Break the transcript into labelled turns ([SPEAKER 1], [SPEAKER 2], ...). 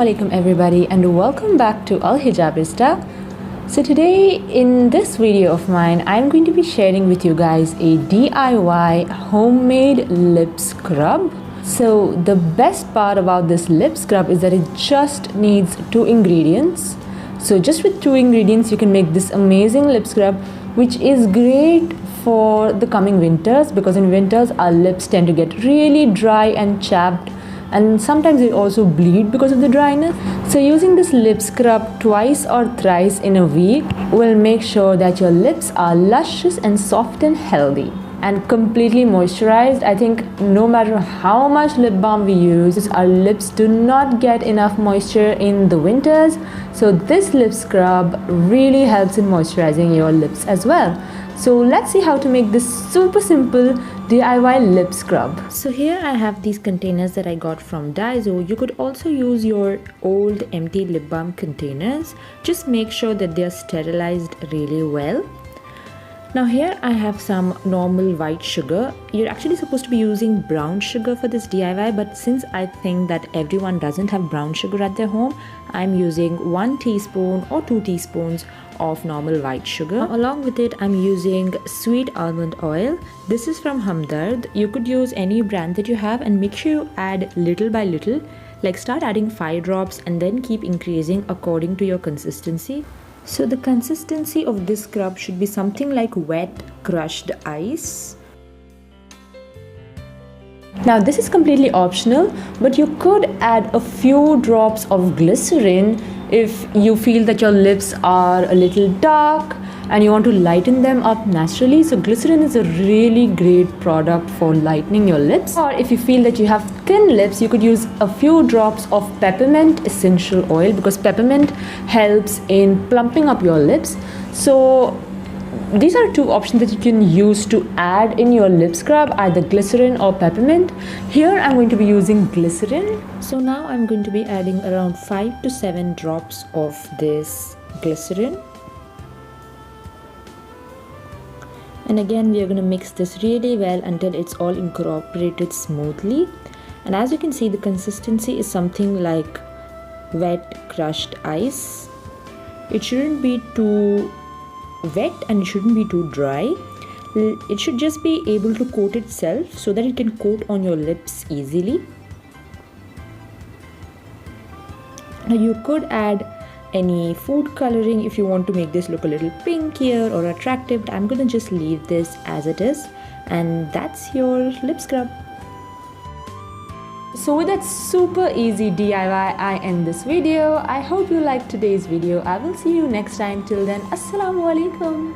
[SPEAKER 1] Assalamualaikum everybody and welcome back to Hijabista. So today in this video of mine I'm going to be sharing with you guys a DIY homemade lip scrub. So the best part about this lip scrub is that it just needs 2 ingredients. So just with 2 ingredients you can make this amazing lip scrub, which is great for the coming winters because in winters our lips tend to get really dry and chapped, and sometimes they also bleed because of the dryness. So using this lip scrub twice or thrice in a week will make sure that your lips are luscious and soft and healthy and completely moisturized. I think no matter how much lip balm we use, our lips do not get enough moisture in the winters. So this lip scrub really helps in moisturizing your lips as well. So let's see how to make this super simple DIY lip scrub. So here I have these containers that I got from Daiso. You could also use your old empty lip balm containers. Just make sure that they are sterilized really well. Now here I have some normal white sugar. You're actually supposed to be using brown sugar for this DIY, but since I think that everyone doesn't have brown sugar at their home, I'm using 1 teaspoon or 2 teaspoons of normal white sugar. Along with it, I'm using sweet almond oil. This is from Hamdard. You could use any brand that you have and make sure you add little by little. Like start adding 5 drops and then keep increasing according to your consistency. So the consistency of this scrub should be something like wet crushed ice. Now this is completely optional, but you could add a few drops of glycerin if you feel that your lips are a little dark and you want to lighten them up naturally. So glycerin is a really great product for lightening your lips. Or if you feel that you have thin lips, you could use a few drops of peppermint essential oil because peppermint helps in plumping up your lips. So these are 2 options that you can use to add in your lip scrub, either glycerin or peppermint. Here I'm going to be using glycerin. So now I'm going to be adding around 5 to 7 drops of this glycerin. And again we are going to mix this really well until it's all incorporated smoothly. And as you can see, the consistency is something like wet crushed ice. It shouldn't be too wet and it shouldn't be too dry. It should just be able to coat itself so that it can coat on your lips easily. Now you could add any food coloring if you want to make this look a little pinkier or attractive. I'm gonna just leave this as it is, and that's your lip scrub. So with that super easy DIY, I end this video. I hope you liked today's video. I will see you next time. Till then, Assalamualaikum.